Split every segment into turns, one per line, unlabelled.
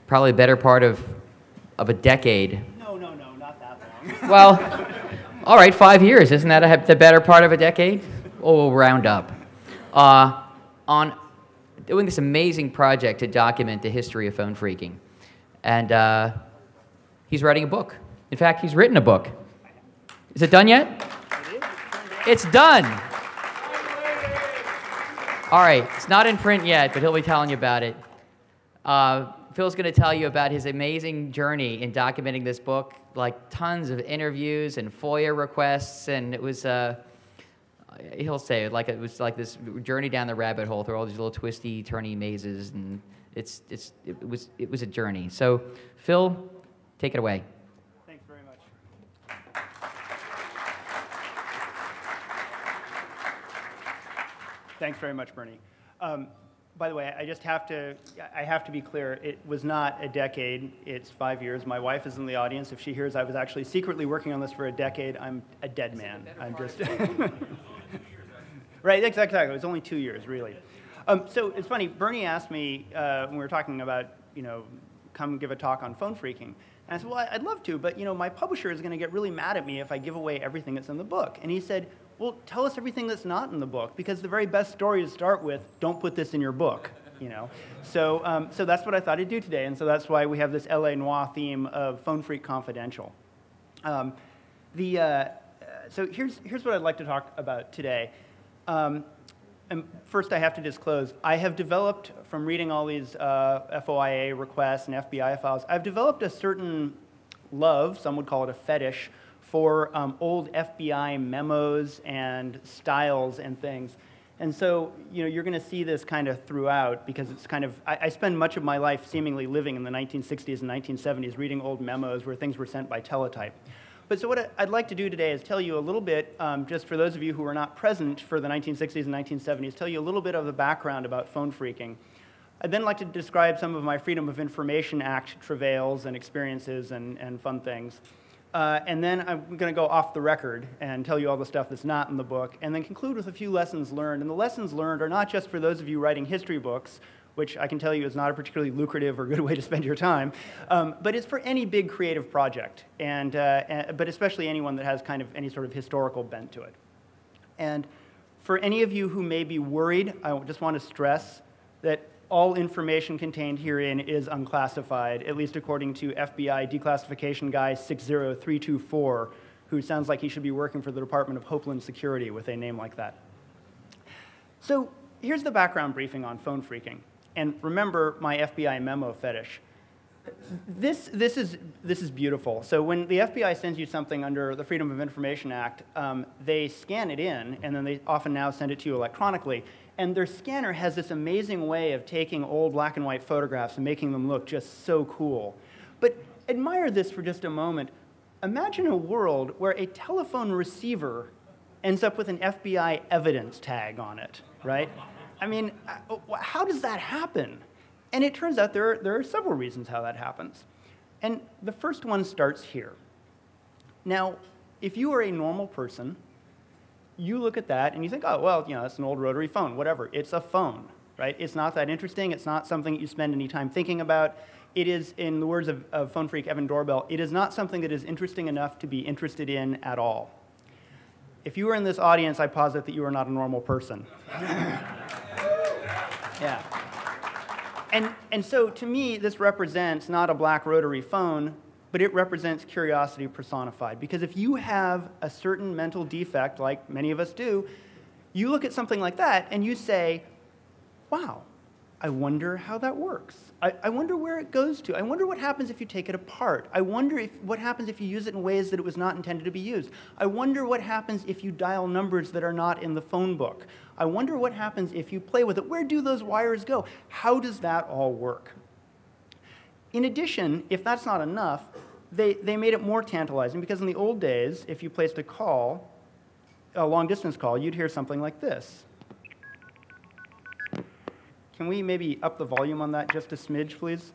probably a better part of a decade.
No, not that long.
Well, all right, 5 years. Isn't that the better part of a decade? Oh, we'll round up. On doing this amazing project to document the history of phone phreaking. And he's writing a book. In fact, he's written a book. Is it done yet? It's done. All right, it's not in print yet, but he'll be telling you about it. Phil's going to tell you about his amazing journey in documenting this book, like tons of interviews and FOIA requests, and it was, he'll say, it was like this journey down the rabbit hole through all these little twisty, turny mazes, and it was a journey. So, Phil, take it away.
Thanks very much. Thanks very much, Bernie. By the way, I have to be clear, it was not a decade, it's 5 years. My wife is in the audience. If she hears I was actually secretly working on this for a decade, I'm a dead man. I'm just... Right, exactly. It was only 2 years, really. So it's funny, Bernie asked me when we were talking about, come give a talk on phone phreaking. And I said, well, I'd love to, but my publisher is going to get really mad at me if I give away everything that's in the book. And he said, well, tell us everything that's not in the book, because the very best story to start with, don't put this in your book, So, so that's what I thought I'd do today, and so that's why we have this LA Noir theme of Phone Phreak Confidential. So here's what I'd like to talk about today. And first, I have to disclose, I have developed, from reading all these FOIA requests and FBI files, I've developed a certain love, some would call it a fetish, for old FBI memos and styles and things. And so, you're going to see this kind of throughout, because it's kind of, I spend much of my life seemingly living in the 1960s and 1970s, reading old memos where things were sent by teletype. But so what I'd like to do today is tell you a little bit, just for those of you who were not present for the 1960s and 1970s, tell you a little bit of the background about phone phreaking. I'd then like to describe some of my Freedom of Information Act travails and experiences and fun things. And then I'm going to go off the record and tell you all the stuff that's not in the book, and then conclude with a few lessons learned. And the lessons learned are not just for those of you writing history books, which I can tell you is not a particularly lucrative or good way to spend your time, but it's for any big creative project, but especially anyone that has kind of any sort of historical bent to it. And for any of you who may be worried, I just want to stress that all information contained herein is unclassified, at least according to FBI Declassification Guy 60324, who sounds like he should be working for the Department of Homeland Security with a name like that. So here's the background briefing on phone phreaking. And remember my FBI memo fetish. This is beautiful. So when the FBI sends you something under the Freedom of Information Act, they scan it in, and then they often now send it to you electronically. And their scanner has this amazing way of taking old black and white photographs and making them look just so cool. But admire this for just a moment. Imagine a world where a telephone receiver ends up with an FBI evidence tag on it, right? I mean, how does that happen? And it turns out there are several reasons how that happens. And the first one starts here. Now, if you are a normal person, you look at that and you think, oh, well, it's an old rotary phone, whatever. It's a phone, right? It's not that interesting. It's not something that you spend any time thinking about. It is, in the words of phone phreak Evan Doorbell, it is not something that is interesting enough to be interested in at all. If you were in this audience, I posit that you are not a normal person. Yeah. And so, to me, this represents not a black rotary phone, but it represents curiosity personified. Because if you have a certain mental defect, like many of us do, you look at something like that and you say, wow, I wonder how that works. I wonder where it goes to. I wonder what happens if you take it apart. I wonder what happens if you use it in ways that it was not intended to be used. I wonder what happens if you dial numbers that are not in the phone book. I wonder what happens if you play with it. Where do those wires go? How does that all work? In addition, if that's not enough, they made it more tantalizing, because in the old days, if you placed a call, a long-distance call, you'd hear something like this. Can we maybe up the volume on that just a smidge, please?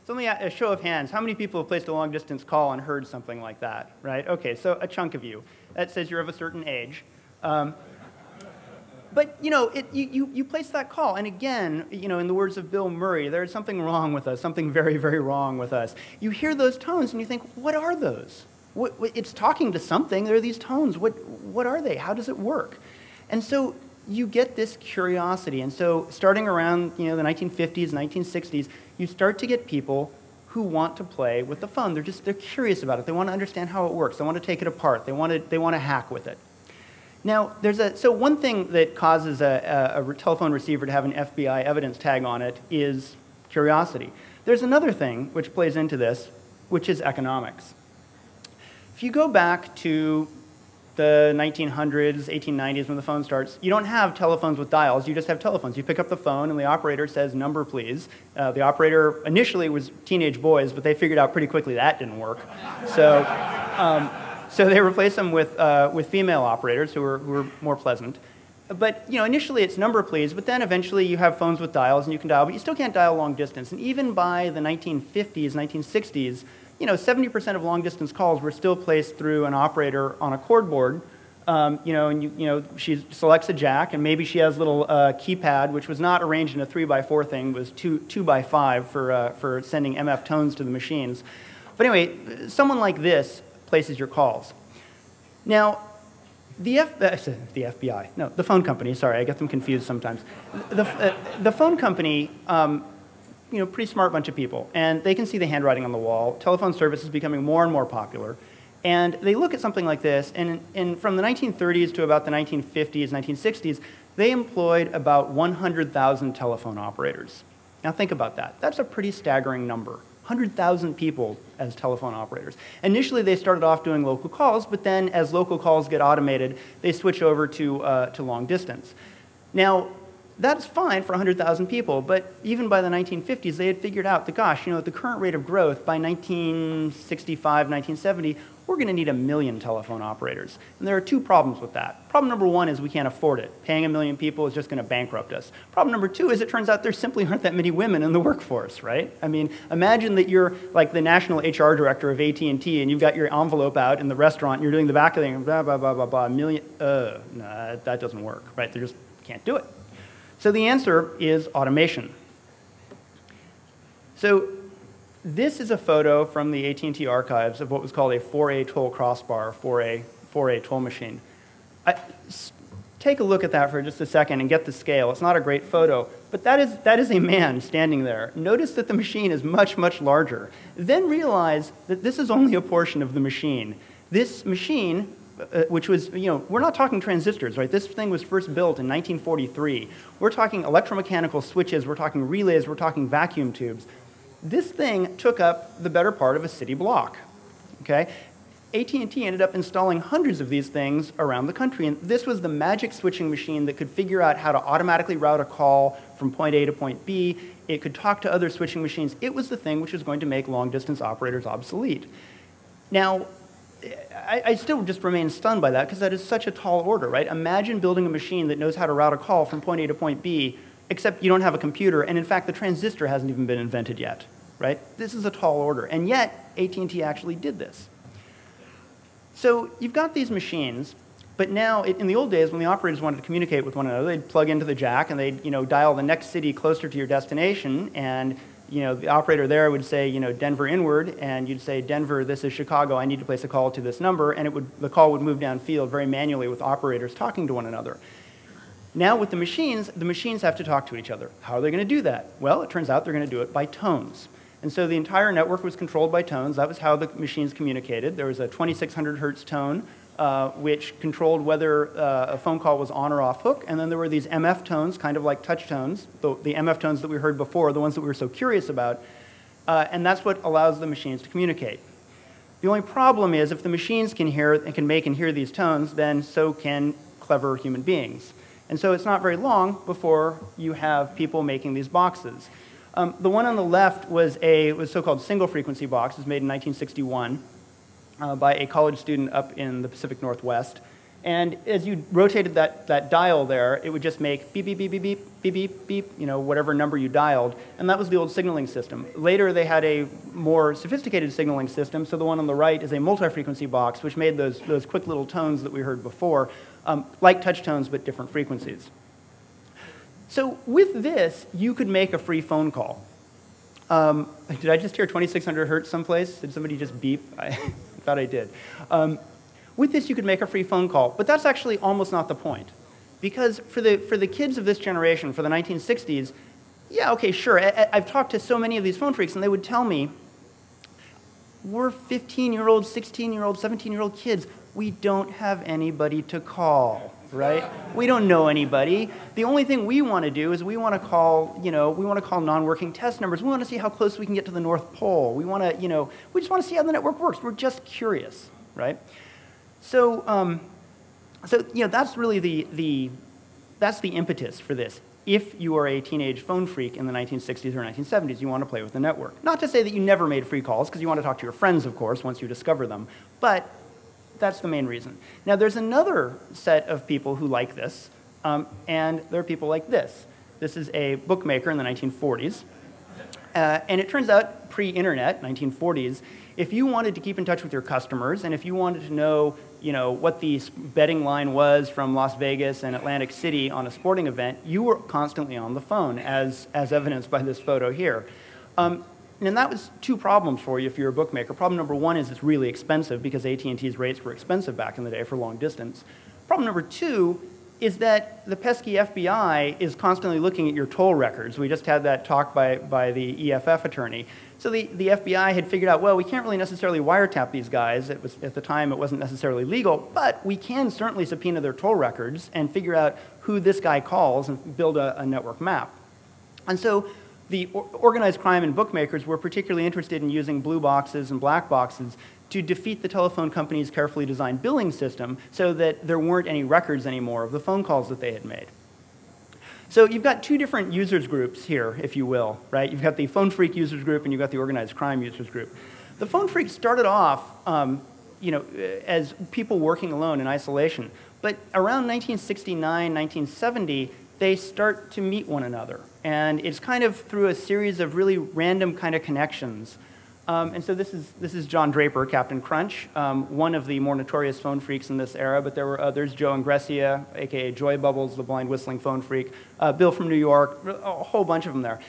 So let me a show of hands. How many people have placed a long-distance call and heard something like that, right? Okay, so a chunk of you. That says you're of a certain age. But you place that call, and again, in the words of Bill Murray, there's something wrong with us, something very, very wrong with us. You hear those tones, and you think, what are those? It's talking to something. There are these tones. What are they? How does it work? And so you get this curiosity. And so starting around the 1950s, 1960s, you start to get people who want to play with the phone. They're curious about it. They want to understand how it works. They want to take it apart. They want to hack with it. Now, so one thing that causes a telephone receiver to have an FBI evidence tag on it is curiosity. There's another thing which plays into this, which is economics. If you go back to the 1900s, 1890s, when the phone starts, you don't have telephones with dials, you just have telephones. You pick up the phone and the operator says, "Number, please." The operator initially was teenage boys, but they figured out pretty quickly that didn't work. So, so they replaced them with female operators who were more pleasant. But initially it's "Number, please," but then eventually you have phones with dials and you can dial, but you still can't dial long distance. And even by the 1950s, 1960s, 70% of long-distance calls were still placed through an operator on a cord board. She selects a jack, and maybe she has a little keypad, which was not arranged in a 3x4 thing, was 2x5 for sending MF tones to the machines. But anyway, someone like this places your calls. Now, the FBI, no, the phone company, sorry, I get them confused sometimes. The phone company, pretty smart bunch of people, and they can see the handwriting on the wall. Telephone service is becoming more and more popular, and they look at something like this, and from the 1930s to about the 1950s, 1960s, they employed about 100,000 telephone operators. Now think about that. That's a pretty staggering number. 100,000 people as telephone operators. Initially, they started off doing local calls, but then as local calls get automated, they switch over to long distance. Now, that's fine for 100,000 people, but even by the 1950s, they had figured out that, gosh, at the current rate of growth, by 1965, 1970, we're going to need 1 million telephone operators. And there are two problems with that. Problem number one is we can't afford it. Paying 1 million people is just going to bankrupt us. Problem number two is it turns out there simply aren't that many women in the workforce, right? I mean, imagine that you're like the national HR director of AT&T and you've got your envelope out in the restaurant and you're doing the back of the thing, blah, blah, blah, blah, blah, 1 million, no, that doesn't work, right? They just can't do it. So the answer is automation. So this is a photo from the AT&T archives of what was called a 4A toll crossbar, 4A toll machine. Take a look at that for just a second and get the scale. It's not a great photo, but that is a man standing there. Notice that the machine is much, much larger. Then realize that this is only a portion of the machine. This machine, which was, we're not talking transistors, right? This thing was first built in 1943. We're talking electromechanical switches, we're talking relays, we're talking vacuum tubes. This thing took up the better part of a city block, okay? AT&T ended up installing hundreds of these things around the country, and this was the magic switching machine that could figure out how to automatically route a call from point A to point B. It could talk to other switching machines. It was the thing which was going to make long-distance operators obsolete. Now, I still just remain stunned by that because that is such a tall order, right? Imagine building a machine that knows how to route a call from point A to point B, except you don't have a computer, and in fact, the transistor hasn't even been invented yet, right? This is a tall order, and yet AT&T actually did this. So you've got these machines, but now, in the old days, when the operators wanted to communicate with one another, they'd plug into the jack and they'd dial the next city closer to your destination, and the operator there would say, Denver inward, and you'd say, Denver, this is Chicago, I need to place a call to this number, and the call would move downfield very manually with operators talking to one another. Now with the machines have to talk to each other. How are they going to do that? Well, it turns out they're going to do it by tones. And so the entire network was controlled by tones. That was how the machines communicated. There was a 2600 hertz tone, which controlled whether a phone call was on or off hook. And then there were these MF tones, kind of like touch tones, the MF tones that we heard before, the ones that we were so curious about. And that's what allows the machines to communicate. The only problem is if the machines can hear and can make and hear these tones, then so can clever human beings. And so it's not very long before you have people making these boxes. The one on the left was a so-called single frequency box. It was made in 1961 by a college student up in the Pacific Northwest. And as you rotated that dial there, it would just make beep, beep, beep, beep, beep, beep, beep, beep, whatever number you dialed. And that was the old signaling system. Later, they had a more sophisticated signaling system. So the one on the right is a multi-frequency box, which made those quick little tones that we heard before. like touch tones, but different frequencies. So with this, you could make a free phone call. Did I just hear 2600 hertz someplace? Did somebody just beep? I thought I did. With this, you could make a free phone call, but that's actually almost not the point. Because for the kids of this generation, for the 1960s, yeah, okay, sure. I've talked to so many of these phone phreaks, and they would tell me, we're 15-year-old, 16-year-old, 17-year-old kids. We don't have anybody to call, right? We don't know anybody. The only thing we want to do is we want to call, we want to call non-working test numbers. We want to see how close we can get to the North Pole. We want to, we just want to see how the network works. We're just curious, right? So, that's really that's the impetus for this. If you are a teenage phone phreak in the 1960s or 1970s, you want to play with the network. Not to say that you never made free calls, because you want to talk to your friends, of course, once you discover them. But that's the main reason. Now, there's another set of people who like this, and there are people like this. This is a bookmaker in the 1940s. And it turns out, pre-internet, 1940s, if you wanted to keep in touch with your customers, and if you wanted to know, what the betting line was from Las Vegas and Atlantic City on a sporting event, you were constantly on the phone, as evidenced by this photo here. And that was two problems for you if you're a bookmaker. Problem number one is it's really expensive, because AT&T's rates were expensive back in the day for long distance. Problem number two is that the pesky FBI is constantly looking at your toll records. We just had that talk by the EFF attorney. So the FBI had figured out, well, we can't really necessarily wiretap these guys. At the time, it wasn't necessarily legal, but we can certainly subpoena their toll records and figure out who this guy calls and build a network map. And so the organized crime and bookmakers were particularly interested in using blue boxes and black boxes to defeat the telephone company's carefully designed billing system so that there weren't any records anymore of the phone calls that they had made. So you've got two different users groups here, if you will, right? You've got the phone phreak users group and you've got the organized crime users group. The phone phreaks started off as people working alone in isolation, but around 1969, 1970, they start to meet one another. And it's kind of through a series of really random kind of connections. And so this is John Draper, Captain Crunch, one of the more notorious phone phreaks in this era, but there were others, Joe Ingressia, aka Joybubbles, the blind whistling phone phreak, Bill from New York, a whole bunch of them there.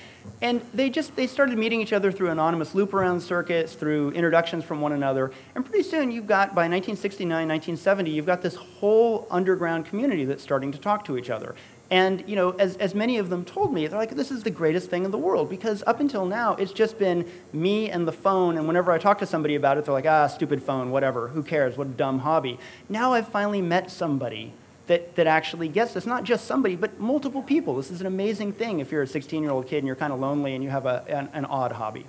And they started meeting each other through anonymous loop-around circuits, through introductions from one another, and pretty soon you've got, by 1969, 1970, you've got this whole underground community that's starting to talk to each other. And as many of them told me, they're like, this is the greatest thing in the world, because up until now, it's just been me and the phone, and whenever I talk to somebody about it, they're like, ah, stupid phone, whatever, who cares, what a dumb hobby. Now I've finally met somebody that actually gets this, not just somebody, but multiple people. This is an amazing thing if you're a 16-year-old kid and you're kind of lonely and you have an odd hobby.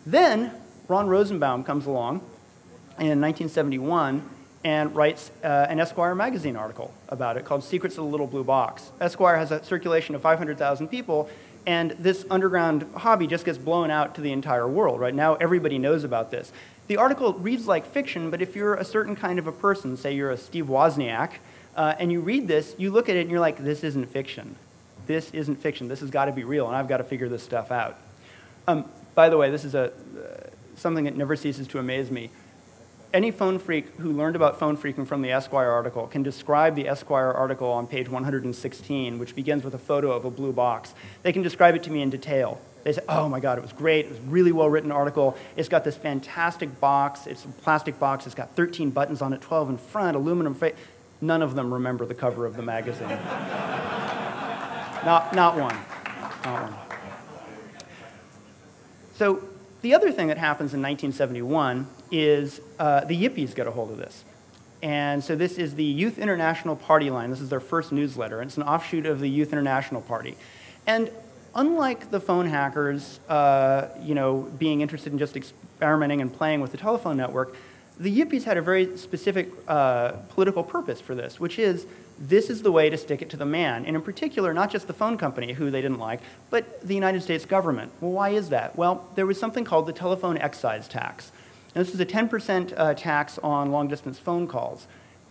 Then Ron Rosenbaum comes along in 1971, and writes an Esquire magazine article about it called Secrets of the Little Blue Box. Esquire has a circulation of 500,000 people, and this underground hobby just gets blown out to the entire world. Right now, everybody knows about this. The article reads like fiction, but if you're a certain kind of a person, say you're a Steve Wozniak, and you read this, you look at it and you're like, this isn't fiction. This isn't fiction. This has got to be real, and I've got to figure this stuff out. By the way, this is something that never ceases to amaze me. Any phone phreak who learned about phone phreaking from the Esquire article can describe the Esquire article on page 116, which begins with a photo of a blue box. They can describe it to me in detail. They say, oh my God, it was great. It was a really well-written article. It's got this fantastic box. It's a plastic box. It's got 13 buttons on it, 12 in front, aluminum frame. None of them remember the cover of the magazine. Not one. Not one. So the other thing that happens in 1971 is the Yippies get a hold of this. And so this is the Youth International Party line. This is their first newsletter, and it's an offshoot of the Youth International Party. And unlike the phone hackers, being interested in just experimenting and playing with the telephone network, the Yippies had a very specific political purpose for this, which is this is the way to stick it to the man, and in particular, not just the phone company, who they didn't like, but the United States government. Well, why is that? Well, there was something called the telephone excise tax. And this was a 10% tax on long-distance phone calls,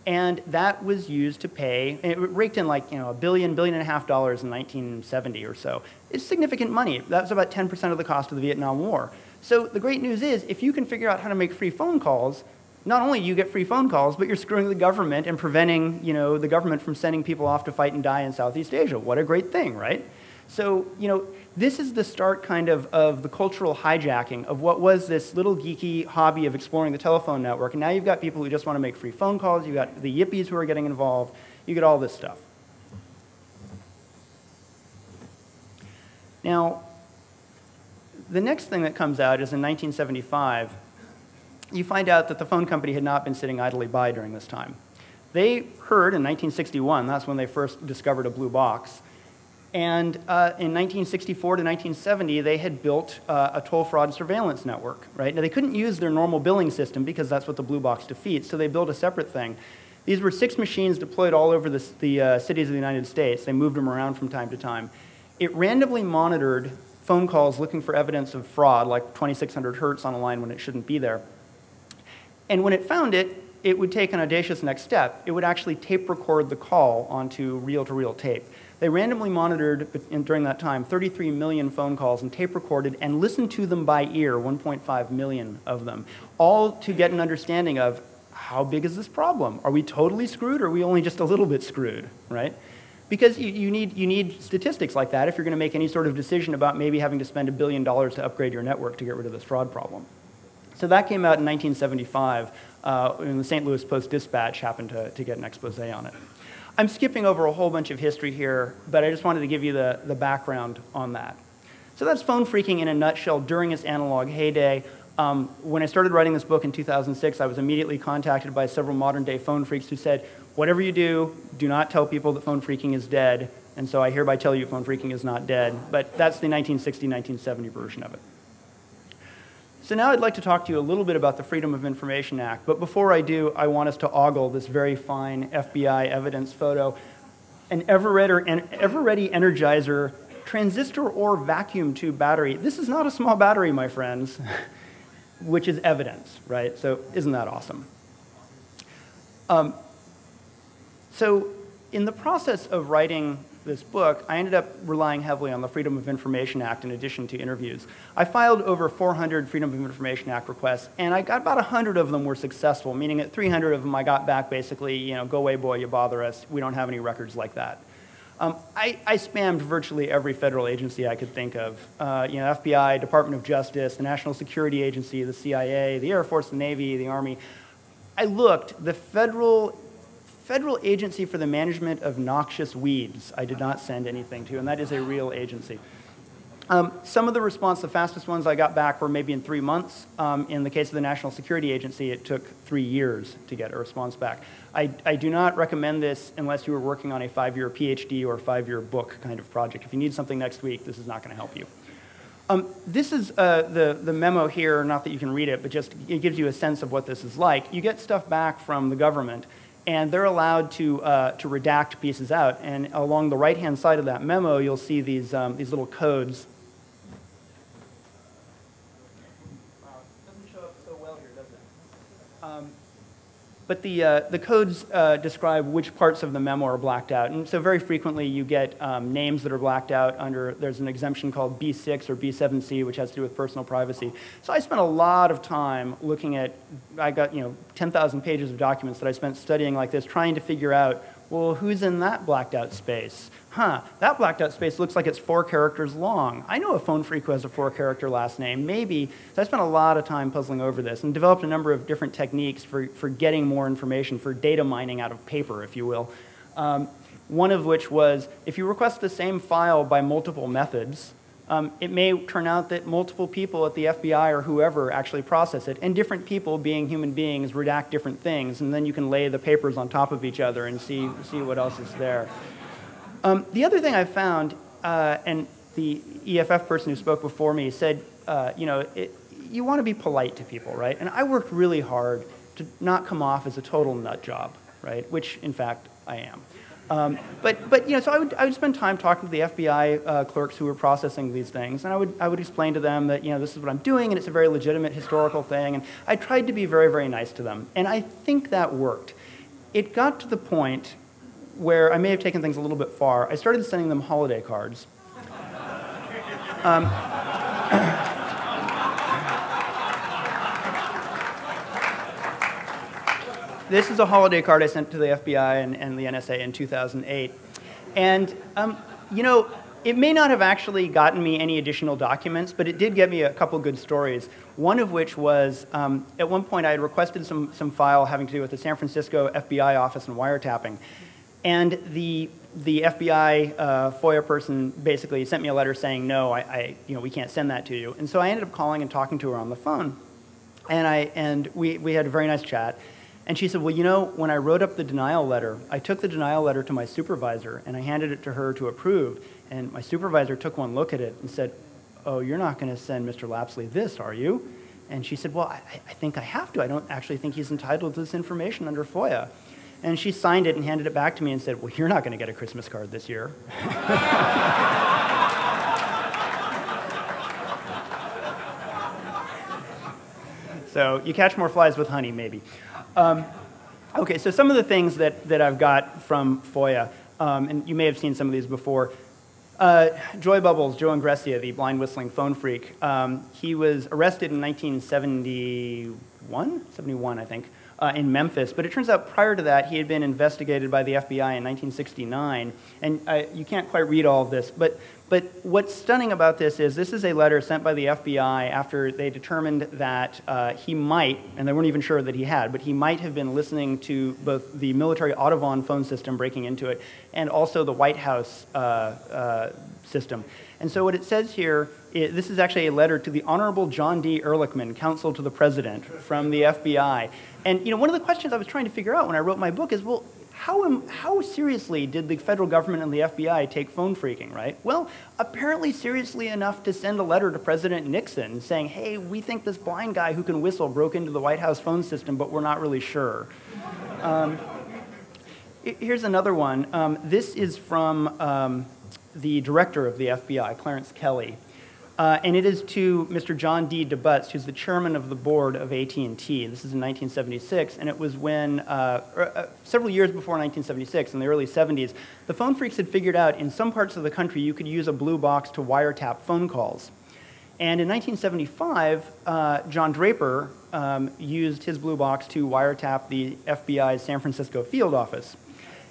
and that was used to pay, and it raked in like $1 billion, $1.5 billion in 1970 or so. It's significant money. That was about 10% of the cost of the Vietnam War. So the great news is, if you can figure out how to make free phone calls, not only you get free phone calls, but you're screwing the government and preventing, the government from sending people off to fight and die in Southeast Asia. What a great thing, right? So, this is the start kind of the cultural hijacking of what was this little geeky hobby of exploring the telephone network. And now you've got people who just want to make free phone calls. You've got the yippies who are getting involved. You get all this stuff. Now, the next thing that comes out is in 1975, you find out that the phone company had not been sitting idly by during this time. They heard in 1961, that's when they first discovered a blue box, and in 1964 to 1970, they had built a toll fraud surveillance network, right? Now, they couldn't use their normal billing system because that's what the blue box defeats, so they built a separate thing. These were 6 machines deployed all over the cities of the United States. They moved them around from time to time. It randomly monitored phone calls looking for evidence of fraud, like 2600 hertz on a line when it shouldn't be there. And when it found it, it would take an audacious next step. It would actually tape record the call onto reel-to-reel tape. They randomly monitored, during that time, 33 million phone calls and tape recorded and listened to them by ear, 1.5 million of them, all to get an understanding of how big is this problem? Are we totally screwed or are we only just a little bit screwed, right? Because you need statistics like that if you're going to make any sort of decision about maybe having to spend $1 billion to upgrade your network to get rid of this fraud problem. So that came out in 1975, when the St. Louis Post-Dispatch happened to get an expose on it. I'm skipping over a whole bunch of history here, but I just wanted to give you the background on that. So that's phone phreaking in a nutshell during its analog heyday. When I started writing this book in 2006, I was immediately contacted by several modern-day phone phreaks who said, whatever you do, do not tell people that phone phreaking is dead. And so I hereby tell you phone phreaking is not dead. But that's the 1960-1970 version of it. So now I'd like to talk to you a little bit about the Freedom of Information Act. But before I do, I want us to ogle this very fine FBI evidence photo. An ever-ready Energizer transistor or vacuum tube battery. This is not a small battery, my friends, which is evidence, right? So isn't that awesome? So in the process of writing this book, I ended up relying heavily on the Freedom of Information Act in addition to interviews. I filed over 400 Freedom of Information Act requests, and I got about 100 of them were successful, meaning that 300 of them I got back basically, go away, boy, you bother us. We don't have any records like that. I spammed virtually every federal agency I could think of. FBI, Department of Justice, the National Security Agency, the CIA, the Air Force, the Navy, the Army. I looked, the Federal Agency for the Management of Noxious Weeds, I did not send anything to, and that is a real agency. Some of the response, the fastest ones I got back were maybe in 3 months. In the case of the National Security Agency, it took 3 years to get a response back. I do not recommend this unless you were working on a 5-year PhD or 5-year book kind of project. If you need something next week, this is not going to help you. This is the memo here, not that you can read it, but just it gives you a sense of what this is like. You get stuff back from the government, and they're allowed to redact pieces out. And along the right-hand side of that memo, you'll see these little codes. Doesn't show up so well here, does it? But the codes describe which parts of the memo are blacked out. And so very frequently you get names that are blacked out under, there's an exemption called B6 or B7C, which has to do with personal privacy. So I spent a lot of time looking at, I got 10,000 pages of documents that I spent studying like this, trying to figure out, well, who's in that blacked out space? That blacked out space looks like it's 4 characters long. I know a phone phreak who has a 4-character last name, maybe. So I spent a lot of time puzzling over this and developed a number of different techniques for getting more information, for data mining out of paper, if you will. One of which was, if you request the same file by multiple methods, it may turn out that multiple people at the FBI or whoever actually process it, and different people, being human beings, redact different things, and then you can lay the papers on top of each other and see what else is there. The other thing I found, and the EFF person who spoke before me said, you want to be polite to people, right? And I worked really hard to not come off as a total nut job, right? Which, in fact, I am. So I would spend time talking to the FBI clerks who were processing these things, and I would explain to them that this is what I'm doing, and it's a very legitimate historical thing, and I tried to be very, very nice to them, and I think that worked. It got to the point where I may have taken things a little bit far. I started sending them holiday cards. this is a holiday card I sent to the FBI and the NSA in 2008. And, you know, it may not have actually gotten me any additional documents, but it did get me a couple good stories. One of which was, at one point I had requested some file having to do with the San Francisco FBI office and wiretapping. And the FBI FOIA person basically sent me a letter saying, no, you know, we can't send that to you. And so I ended up calling and talking to her on the phone. And we had a very nice chat. And she said, well, you know, when I wrote up the denial letter, I took the denial letter to my supervisor and I handed it to her to approve. And my supervisor took one look at it and said, oh, you're not going to send Mr. Lapsley this, are you? And she said, well, I think I have to. I don't actually think he's entitled to this information under FOIA. And she signed it and handed it back to me and said, well, you're not going to get a Christmas card this year. So you catch more flies with honey, maybe. Okay, so some of the things that I've got from FOIA, and you may have seen some of these before. Joybubbles, Joe Ingressia, the blind whistling phone freak, he was arrested in 1971, I think, in Memphis. But it turns out prior to that, he had been investigated by the FBI in 1969. And you can't quite read all of this, but what's stunning about this is a letter sent by the FBI after they determined that he might, and they weren't even sure that he had, but he might have been listening to both the military Audubon phone system, breaking into it, and also the White House system. And so what it says here, this is actually a letter to the Honorable John D. Ehrlichman, counsel to the President, from the FBI. And you know, one of the questions I was trying to figure out when I wrote my book is, well, how seriously did the federal government and the FBI take phone phreaking, right? Well, apparently seriously enough to send a letter to President Nixon saying, hey, we think this blind guy who can whistle broke into the White House phone system, but we're not really sure. Here's another one. This is from the director of the FBI, Clarence Kelly. And it is to Mr. John D. DeButz, who's the chairman of the board of AT&T. This is in 1976, and it was when, several years before 1976, in the early 70s, the phone phreaks had figured out in some parts of the country you could use a blue box to wiretap phone calls. And in 1975, John Draper used his blue box to wiretap the FBI's San Francisco field office.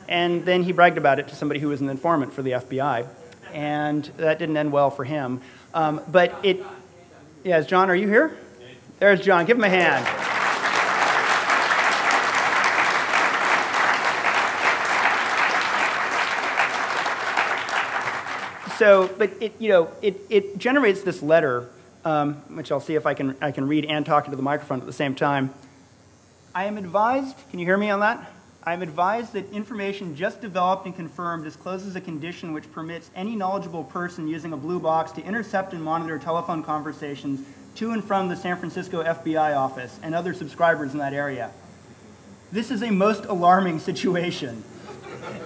And then he bragged about it to somebody who was an informant for the FBI, and that didn't end well for him. But it, yes, John, are you here? There's John. Give him a hand. So, but it, you know, it generates this letter, which I'll see if I can read and talk into the microphone at the same time. I am advised. Can you hear me on that? I am advised that information just developed and confirmed discloses a condition which permits any knowledgeable person using a blue box to intercept and monitor telephone conversations to and from the San Francisco FBI office and other subscribers in that area. This is a most alarming situation,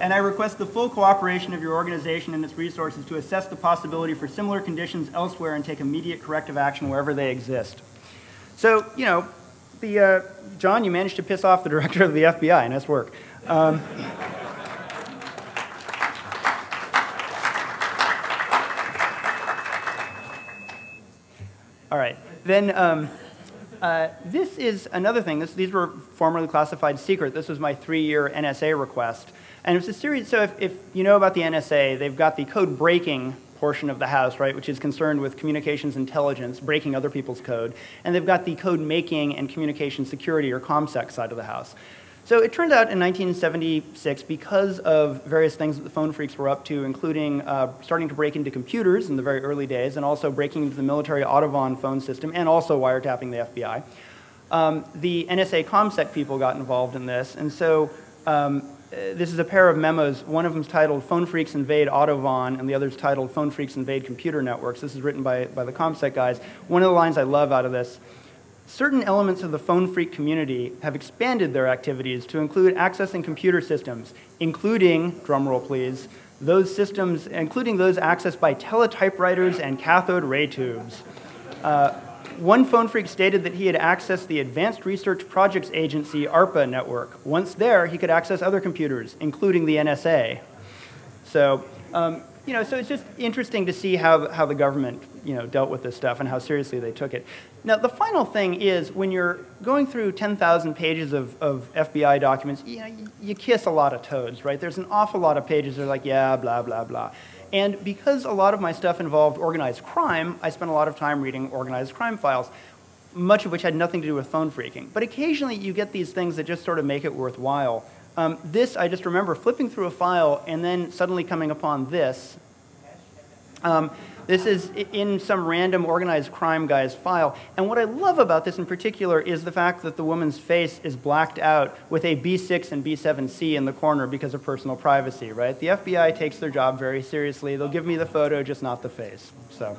and I request the full cooperation of your organization and its resources to assess the possibility for similar conditions elsewhere and take immediate corrective action wherever they exist. So, you know, John, you managed to piss off the director of the FBI. Nice work. All right. Then this is another thing. These were formerly classified secret. This was my 3-year NSA request. And it's a series. So if you know about the NSA, they've got the code breaking portion of the house, right, which is concerned with communications intelligence, breaking other people's code. And they've got the code making and communication security, or ComSec, side of the house. So it turned out in 1976, because of various things that the phone phreaks were up to, including starting to break into computers in the very early days, and also breaking into the military Audubon phone system, and also wiretapping the FBI, the NSA ComSec people got involved in this. And so this is a pair of memos. One of them is titled Phone Phreaks Invade Audubon, and the other is titled Phone Phreaks Invade Computer Networks. This is written by the ComSec guys. One of the lines I love out of this: certain elements of the phone phreak community have expanded their activities to include accessing computer systems, including, drumroll please, those systems, including those accessed by teletypewriters and cathode ray tubes. One phone phreak stated that he had accessed the Advanced Research Projects Agency, ARPA network. Once there, he could access other computers, including the NSA. So, you know, so it's just interesting to see how the government dealt with this stuff and how seriously they took it. Now, the final thing is when you're going through 10,000 pages of FBI documents, you kiss a lot of toads, right? There's an awful lot of pages that are like, yeah, blah, blah, blah. And because a lot of my stuff involved organized crime, I spent a lot of time reading organized crime files, much of which had nothing to do with phone phreaking. But occasionally you get these things that just sort of make it worthwhile. This, I just remember flipping through a file and then suddenly coming upon this. This is in some random organized crime guy's file. And what I love about this in particular is the fact that the woman's face is blacked out with a B6 and B7C in the corner because of personal privacy, right? The FBI takes their job very seriously. They'll give me the photo, just not the face. So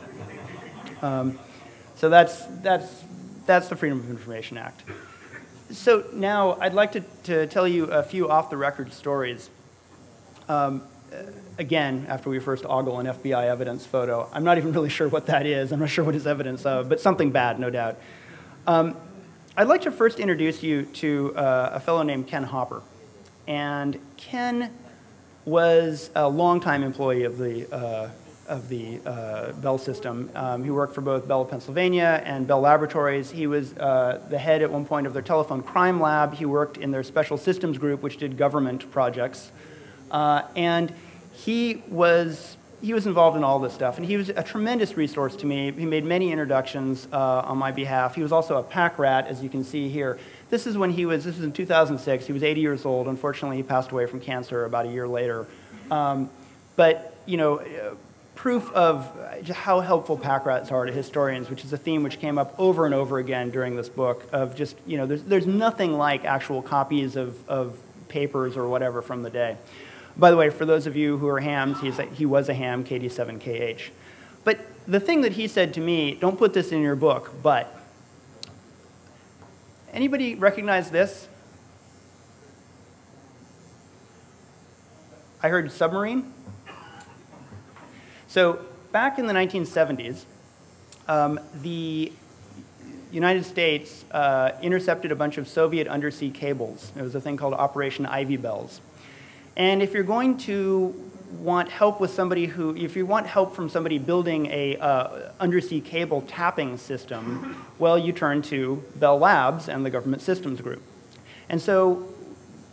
that's the Freedom of Information Act. So now I'd like to tell you a few off-the-record stories. Again, after we first ogle an FBI evidence photo. I'm not even really sure what that is. I'm not sure what it's evidence of, but something bad, no doubt. I'd like to first introduce you to a fellow named Ken Hopper. And Ken was a longtime employee of the Bell system. He worked for both Bell of Pennsylvania and Bell Laboratories. He was the head at one point of their telephone crime lab. He worked in their special systems group, which did government projects. And he was involved in all this stuff, and he was a tremendous resource to me. He made many introductions on my behalf. He was also a pack rat, as you can see here. This was in 2006. He was 80 years old. Unfortunately, he passed away from cancer about a year later. But, proof of how helpful pack rats are to historians, which is a theme which came up over and over again during this book of just, there's nothing like actual copies of papers or whatever from the day. By the way, for those of you who are hams, he was a ham, KD7KH. But the thing that he said to me, don't put this in your book, but anybody recognize this? I heard submarine. So back in the 1970s, the United States intercepted a bunch of Soviet undersea cables. There was a thing called Operation Ivy Bells. And if you're going to want help with if you want help from somebody building a undersea cable tapping system, well, you turn to Bell Labs and the Government Systems Group. And so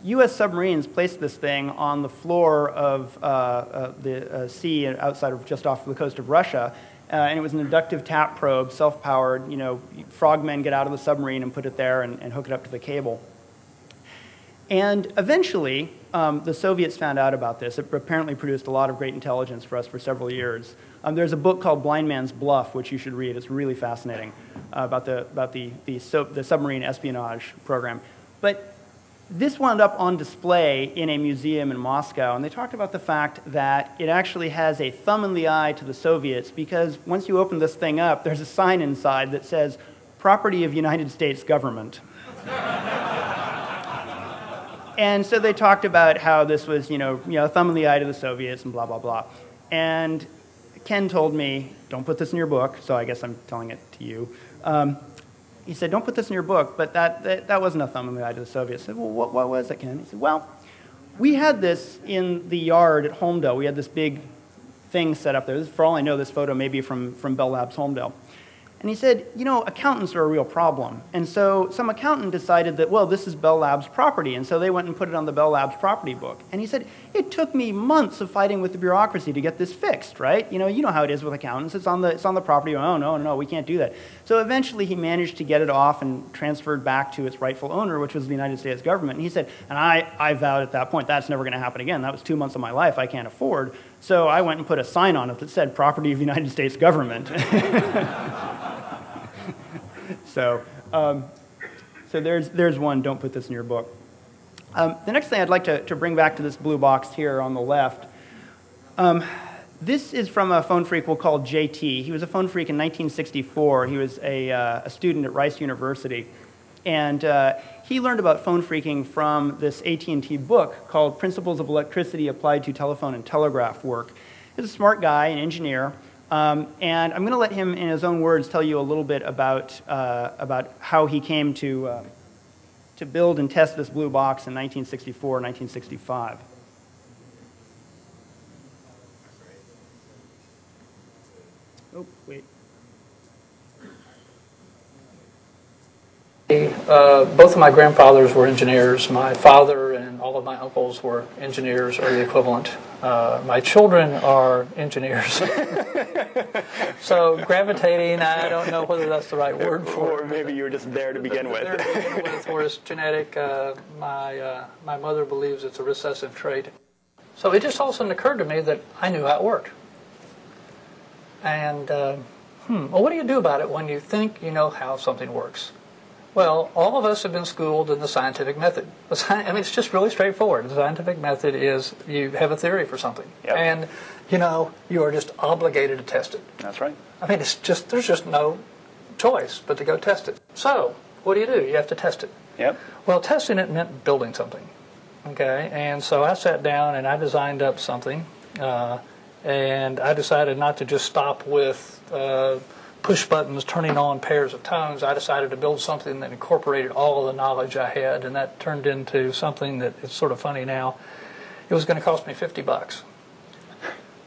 U.S. submarines placed this thing on the floor of the sea outside of just off the coast of Russia, and it was an inductive tap probe, self-powered. Frogmen get out of the submarine and put it there and hook it up to the cable. And eventually, the Soviets found out about this. It apparently produced a lot of great intelligence for us for several years. There's a book called Blind Man's Bluff, which you should read. It's really fascinating about the submarine espionage program. But this wound up on display in a museum in Moscow, and they talked about the fact that it actually has a thumb in the eye to the Soviets, because once you open this thing up, there's a sign inside that says, "Property of United States Government." And so they talked about how this was, thumb in the eye to the Soviets and blah, blah, blah. And Ken told me, don't put this in your book, so I guess I'm telling it to you. He said, don't put this in your book, but that wasn't a thumb in the eye to the Soviets. I said, well, what was it, Ken? He said, well, we had this in the yard at Holmdel. We had this big thing set up there. For all I know, this photo may be from Bell Labs Holmdel. And he said, accountants are a real problem. And so some accountant decided that, well, this is Bell Labs property. And so they went and put it on the Bell Labs property book. And he said, it took me months of fighting with the bureaucracy to get this fixed, right? You know how it is with accountants. It's on the property. Oh, no, we can't do that. So eventually he managed to get it off and transferred back to its rightful owner, which was the United States government. And he said, and I vowed at that point, that's never going to happen again. That was 2 months of my life I can't afford. So I went and put a sign on it that said, property of United States government. So there's one, don't put this in your book. The next thing I'd like to bring back to this blue box here on the left, this is from a phone phreak we'll call JT. He was a phone phreak in 1964. He was a student at Rice University. And he learned about phone phreaking from this AT&T book called Principles of Electricity Applied to Telephone and Telegraph Work. He's a smart guy, an engineer. And I'm going to let him, in his own words, tell you a little bit about how he came to build and test this blue box in 1964, 1965. Oh, wait.
both of my grandfathers were engineers. My father and all of my uncles were engineers or the equivalent. My children are engineers. So gravitating, I don't know whether that's the right word for it.
Or maybe you were just there to begin with.
There to begin with, or it's genetic. My mother believes it's a recessive trait. So it just all of a sudden occurred to me that I knew how it worked. And, well, what do you do about it when you think you know how something works? Well, all of us have been schooled in the scientific method. I mean, it's just really straightforward. The scientific method is you have a theory for something.
Yep.
And, you know, you are just obligated to test it.
That's right.
I mean, there's just no choice but to go test it. So, what do? You have to test it.
Yep.
Well, testing it meant building something. Okay, and so I sat down and I designed up something, and I decided not to just stop with push buttons turning on pairs of tones. I decided to build something that incorporated all of the knowledge I had, and that turned into something that is sort of funny now. It was going to cost me $50.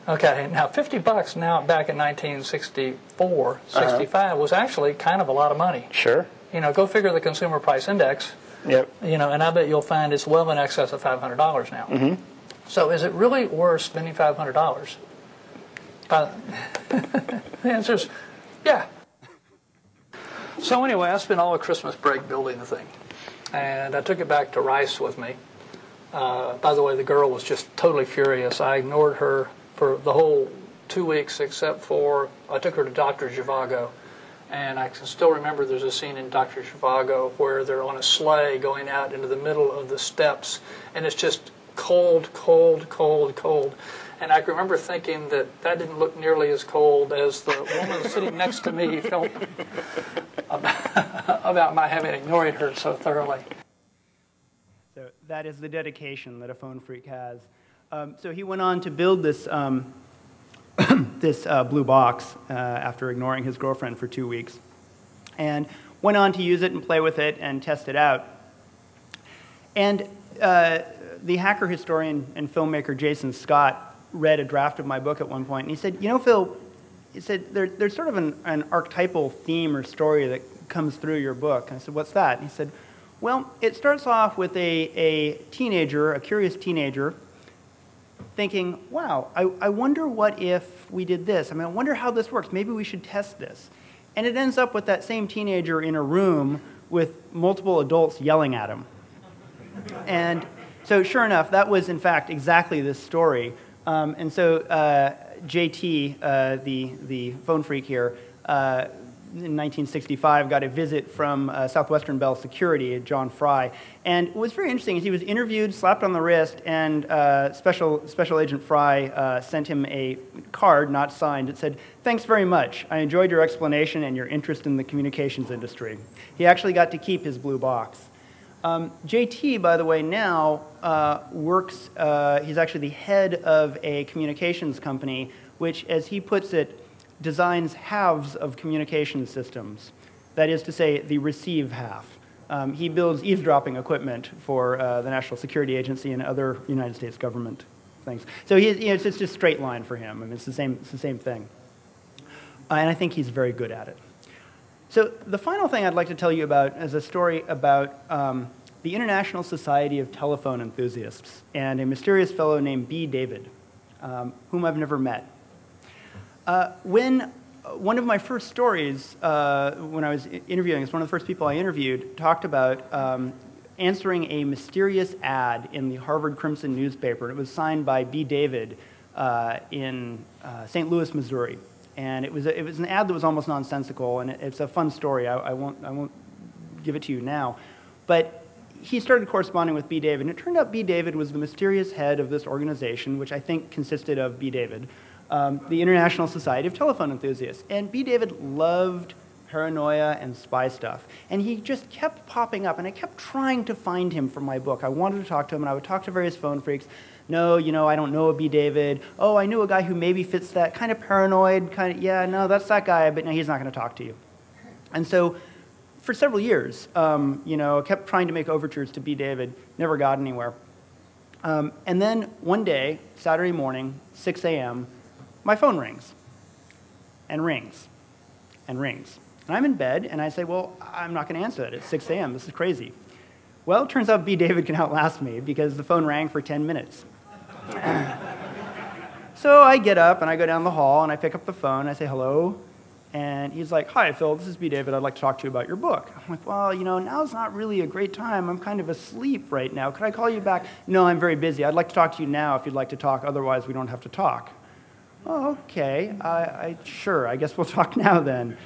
Okay, now $50 now back in 1964, 65 was actually kind of a lot of money.
Sure.
You know, go figure the consumer price index.
Yep.
You know, and I bet you'll find it's well in excess of $500 now. Mm-hmm. So is it really worth spending $500? The answer is, yeah. So anyway, I spent all of Christmas break building the thing. And I took it back to Rice with me. By the way, the girl was just totally furious. I ignored her for the whole 2 weeks except for I took her to Dr. Zhivago. And I can still remember there's a scene in Dr. Zhivago where they're on a sleigh going out into the middle of the steppes, and it's just cold, cold, cold, cold. And I can remember thinking that didn't look nearly as cold as the woman sitting next to me felt about my having ignored her so thoroughly.
So that is the dedication that a phone phreak has. So he went on to build this this blue box after ignoring his girlfriend for 2 weeks, and went on to use it and play with it and test it out. And the hacker historian and filmmaker Jason Scott read a draft of my book at one point, and he said, you know, Phil, he said, there's sort of an archetypal theme or story that comes through your book. And I said, what's that? And he said, well, it starts off with a teenager, a curious teenager, thinking, wow, I wonder what if we did this. I mean, I wonder how this works. Maybe we should test this. And it ends up with that same teenager in a room with multiple adults yelling at him. And so sure enough, that was, in fact, exactly this story. And so JT, the phone phreak here, in 1965, got a visit from Southwestern Bell Security, John Fry. And what was very interesting is he was interviewed, slapped on the wrist, and Special Agent Fry sent him a card, not signed. It said, "Thanks very much. I enjoyed your explanation and your interest in the communications industry." He actually got to keep his blue box. JT, by the way, now works, he's actually the head of a communications company, which, as he puts it, designs halves of communication systems. That is to say, the receive half. He builds eavesdropping equipment for the National Security Agency and other United States government things. So it's just a straight line for him. I mean, it's the same thing. And I think he's very good at it. So the final thing I'd like to tell you about is a story about the International Society of Telephone Enthusiasts and a mysterious fellow named B. David, whom I've never met. When one of my first stories, when I was interviewing, it's one of the first people I interviewed, talked about answering a mysterious ad in the Harvard Crimson newspaper. It was signed by B. David in St. Louis, Missouri. And it was an ad that was almost nonsensical, and it's a fun story. I won't give it to you now. But he started corresponding with B. David, and it turned out B. David was the mysterious head of this organization, which I think consisted of B. David, the International Society of Telephone Enthusiasts. And B. David loved paranoia and spy stuff. And he just kept popping up, and I kept trying to find him for my book. I wanted to talk to him, and I would talk to various phone phreaks. No, you know, I don't know a B. David. Oh, I knew a guy who maybe fits that, kind of paranoid, yeah, no, that's that guy, but no, he's not going to talk to you. And so for several years, you know, I kept trying to make overtures to B. David, never got anywhere. And then one day, Saturday morning, 6 a.m., my phone rings, and rings, and rings. And I'm in bed, and I say, well, I'm not going to answer that. It's 6 a.m. This is crazy. Well, it turns out B. David can outlast me because the phone rang for 10 minutes. So I get up, and I go down the hall, and I pick up the phone. I say, hello. And he's like, hi, Phil, this is B. David. I'd like to talk to you about your book. I'm like, well, now's not really a great time. I'm kind of asleep right now. Could I call you back? No, I'm very busy. I'd like to talk to you now if you'd like to talk. Otherwise, we don't have to talk. Oh, okay. Sure, I guess we'll talk now then.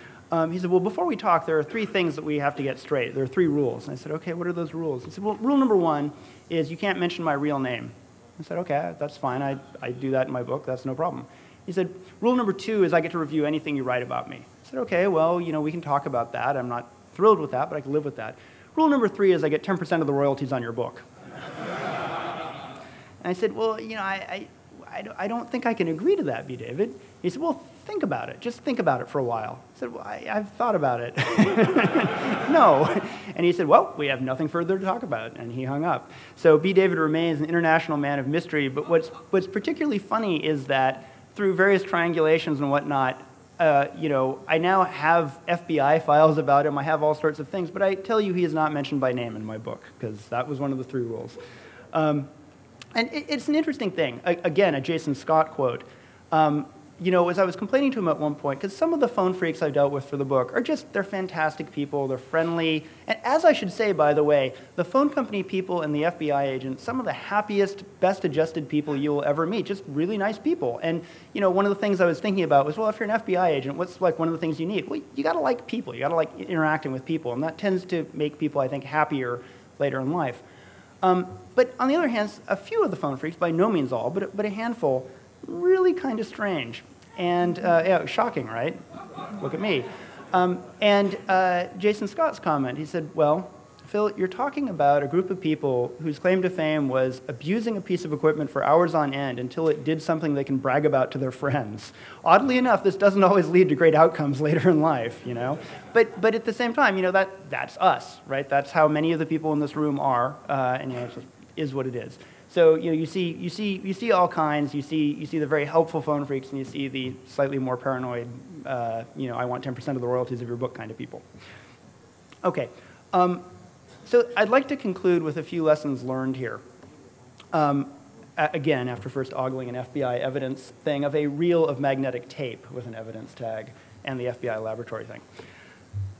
He said, well, before we talk, there are 3 things that we have to get straight. There are 3 rules. And I said, okay, what are those rules? He said, well, rule number 1 is you can't mention my real name. I said, okay, that's fine. I do that in my book. That's no problem. He said, rule number 2 is I get to review anything you write about me. I said, okay, well, we can talk about that. I'm not thrilled with that, but I can live with that. Rule number 3 is I get 10% of the royalties on your book. And I said, well, I don't think I can agree to that, B. David. He said, well, think about it. Just think about it for a while. I said, well, I've thought about it. No. And he said, well, we have nothing further to talk about. And he hung up. So B. David remains an international man of mystery. But what's particularly funny is that through various triangulations and whatnot, I now have FBI files about him. I have all sorts of things. But I tell you, he is not mentioned by name in my book, because that was one of the 3 rules. And it's an interesting thing. Again, a Jason Scott quote. As I was complaining to him at one point, because some of the phone phreaks I've dealt with for the book are they're fantastic people, they're friendly. And as I should say, by the way, the phone company people and the FBI agents, some of the happiest, best adjusted people you will ever meet, just really nice people. And, one of the things I was thinking about was, well, if you're an FBI agent, what's like one of the things you need? Well, you got to like people. You got to like interacting with people. And that tends to make people, I think, happier later in life. But on the other hand, a few of the phone phreaks, by no means all, but a handful, really kind of strange. And yeah, shocking, right? Look at me. Jason Scott's comment, he said, well, Phil, you're talking about a group of people whose claim to fame was abusing a piece of equipment for hours on end until it did something they can brag about to their friends. Oddly enough, this doesn't always lead to great outcomes later in life, But at the same time, that's us, right? That's how many of the people in this room are, and it just is what it is. So you see all kinds. You see the very helpful phone phreaks, and you see the slightly more paranoid, I want 10% of the royalties of your book kind of people. Okay, so I'd like to conclude with a few lessons learned here. Again, after first ogling an FBI evidence thing of a reel of magnetic tape with an evidence tag and the FBI laboratory thing.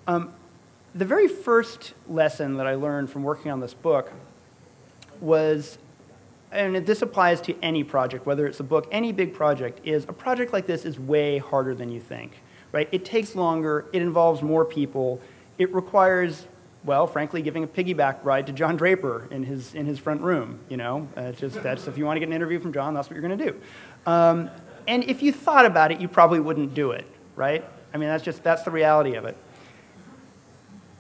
The very first lesson that I learned from working on this book was, and this applies to any project, whether it's a book, any big project, is a project like this is way harder than you think, right? It takes longer, it involves more people, it requires, well, frankly, giving a piggyback ride to John Draper in his front room, that's if you want to get an interview from John, that's what you're going to do. And if you thought about it, you probably wouldn't do it, right? I mean, that's the reality of it.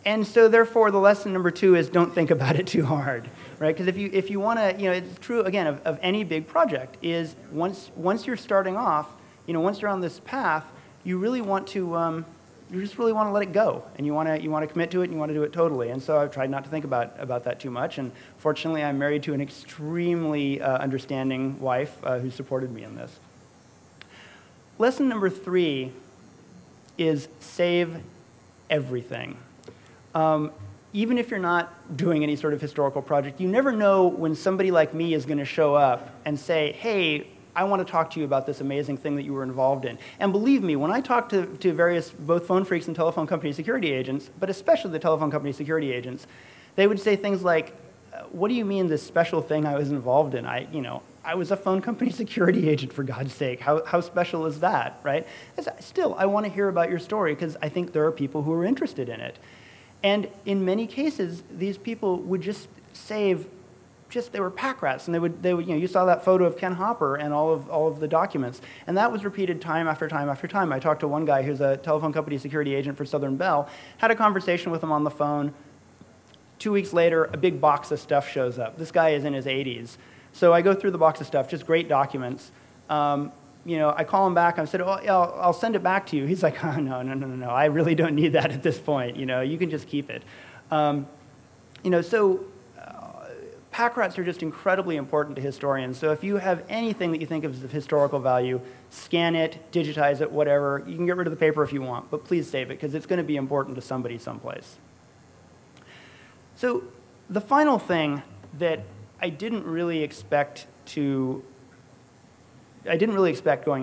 And so therefore, the lesson number 2 is don't think about it too hard, right? Because if you want to, it's true, again, of any big project, is once you're starting off, once you're on this path, you really want to, you just really want to let it go. And you want to commit to it, and you want to do it totally. And so I've tried not to think about that too much. And fortunately, I'm married to an extremely understanding wife who supported me in this. Lesson number 3 is save everything. Even if you're not doing any sort of historical project, you never know when somebody like me is going to show up and say, hey, I want to talk to you about this amazing thing that you were involved in. And believe me, when I talk to various, both phone phreaks and telephone company security agents, but especially the telephone company security agents, they would say things like, what do you mean this special thing I was involved in? I was a phone company security agent, for God's sake. How special is that, right? Still, I want to hear about your story because I think there are people who are interested in it. And in many cases, these people would just save, they were pack rats, and they would, you saw that photo of Ken Hopper and all of the documents, and that was repeated time after time after time. I talked to one guy who's a telephone company security agent for Southern Bell, had a conversation with him on the phone. 2 weeks later, a big box of stuff shows up. This guy is in his 80s. So I go through the box of stuff, just great documents. I call him back. I said, oh, yeah, I'll send it back to you. He's like, oh, no. I really don't need that at this point. You can just keep it. So pack rats are just incredibly important to historians. So if you have anything that you think of historical value, scan it, digitize it, whatever. You can get rid of the paper if you want, but please save it, because it's going to be important to somebody someplace. So the final thing that I didn't really expect going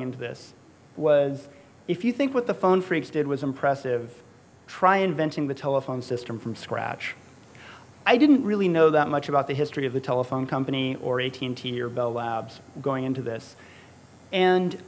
into this was, if you think what the Phone Phreaks did was impressive, try inventing the telephone system from scratch. I didn't really know that much about the history of the telephone company or AT&T or Bell Labs going into this. And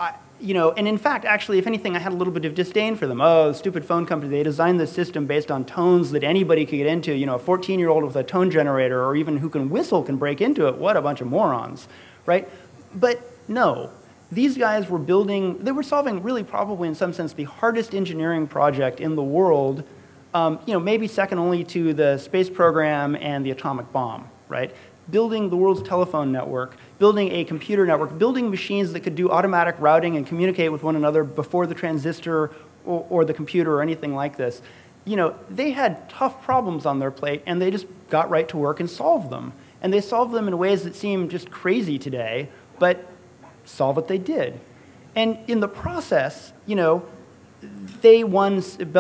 and in fact, actually, if anything, I had a little bit of disdain for them. Oh, stupid phone company, they designed this system based on tones that anybody could get into. You know, a 14-year-old with a tone generator or even who can whistle can break into it. What a bunch of morons, right? But no, these guys were they were solving really probably in some sense the hardest engineering project in the world, maybe second only to the space program and the atomic bomb, right? Building the world's telephone network, building a computer network, building machines that could do automatic routing and communicate with one another before the transistor or the computer or anything like this. They had tough problems on their plate, and they just got right to work and solved them. And they solved them in ways that seem just crazy today, but solve what they did. And in the process, Bell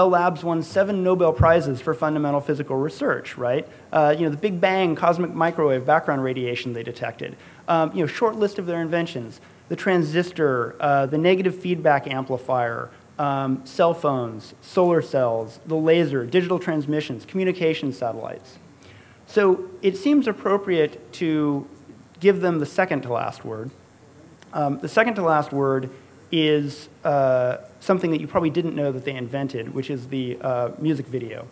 Labs won 7 Nobel Prizes for fundamental physical research, right? The Big Bang, cosmic microwave, background radiation they detected. Short list of their inventions. The transistor, the negative feedback amplifier, cell phones, solar cells, the laser, digital transmissions, communication satellites. So it seems appropriate to give them the second to last word. The second to last word is something that you probably didn't know that they invented, which is the music video.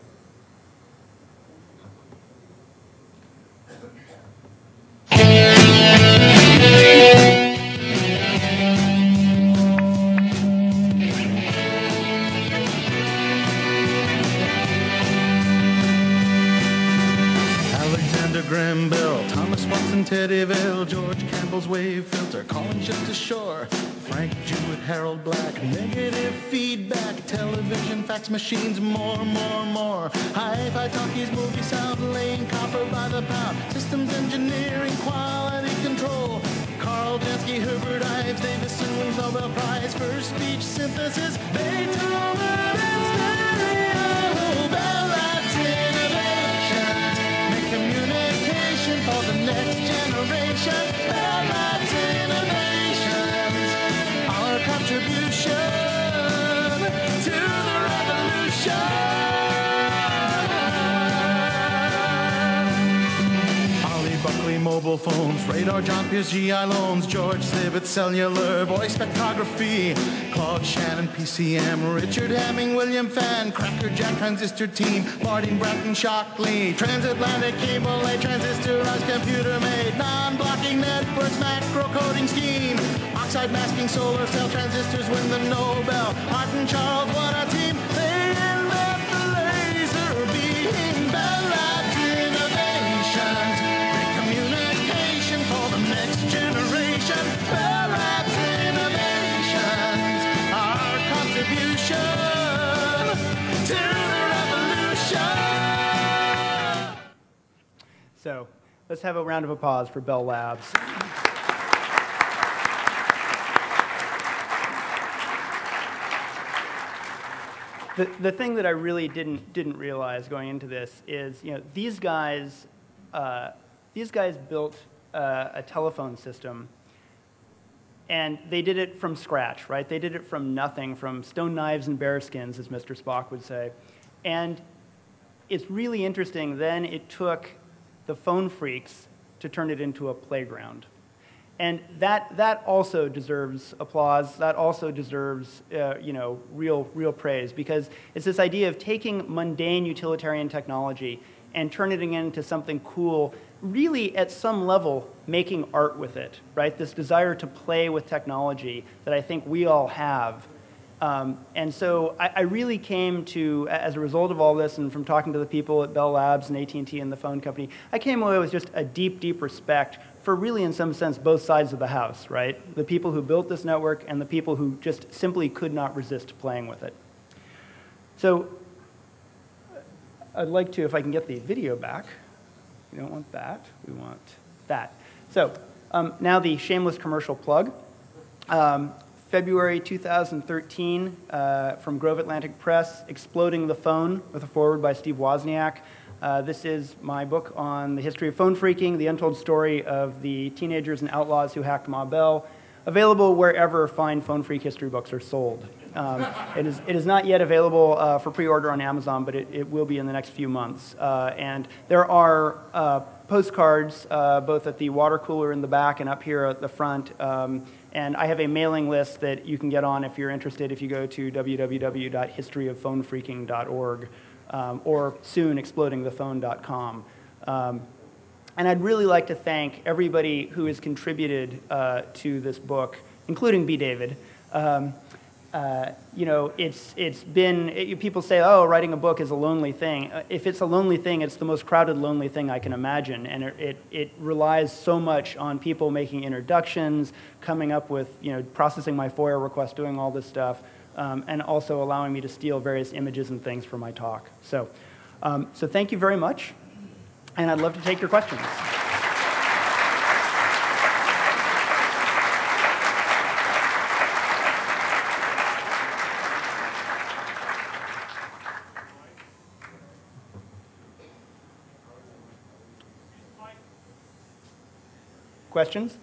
Graham Bell, Thomas Watson, Teddy Vale, George Campbell's wave filter, calling ship to shore, Frank Jewett, Harold Black, negative feedback, television, fax machines, more. Hi-fi talkies, movie sound, laying copper by the pound, systems engineering, quality control, Carl Jansky, Herbert Ives, Davison wins Nobel Prize for speech synthesis, Beethoven and stereo, Bell Labs innovations, make communication for the next generation. Bell Labs innovations, our contribution to the revolution. Ollie Buckley, mobile phones, radar, John Pierce, GI loans, George Sivert, cellular, voice spectrography, Claude Shannon, PCM, Richard Hamming, William Fan, Cracker Jack, transistor team, Martin Bratton, Shockley, transatlantic cable, a transistorized computer made, non-blocking networks, macro coding scheme, oxide masking, solar cell transistors win the Nobel, Art and Charles, what a team, they invent the laser beam, Bell Labs innovations, make communication for the next generation, Bell Labs innovations, our contribution to the revolution.
So let's have a round of applause for Bell Labs. The thing that I really didn't realize going into this is, these guys built a telephone system, and they did it from scratch, right? They did it from nothing, from stone knives and bear skins, as Mr. Spock would say. And it's really interesting. Then it took the Phone Phreaks to turn it into a playground. And that also deserves applause. That also deserves real praise, because it's this idea of taking mundane utilitarian technology and turning it into something cool, really at some level making art with it, right? This desire to play with technology that I think we all have. And so I really came to, as a result of all this and from talking to the people at Bell Labs and AT&T and the phone company, I came away with just a deep respect for really, in some sense, both sides of the house, right? The people who built this network and the people who just simply could not resist playing with it. So I'd like to, if I can get the video back, We don't want that. We want that. So now the shameless commercial plug. February 2013, from Grove Atlantic Press, Exploding the Phone, with a foreword by Steve Wozniak. This is my book on the history of phone phreaking, the untold story of the teenagers and outlaws who hacked Ma Bell. Available wherever fine phone phreak history books are sold. It is not yet available for pre-order on Amazon, but it will be in the next few months. And there are postcards both at the water cooler in the back and up here at the front. And I have a mailing list that you can get on if you're interested if you go to www.historyofphonephreaking.org or soon explodingthephone.com. And I'd really like to thank everybody who has contributed to this book, including B. David. You know, it's been, people say, oh, writing a book is a lonely thing. If it's a lonely thing, it's the most crowded, lonely thing I can imagine. And it relies so much on people making introductions, coming up with, you know, processing my FOIA request, doing all this stuff, and also allowing me to steal various images and things for my talk. So thank you very much. And I'd love to take your questions. Questions?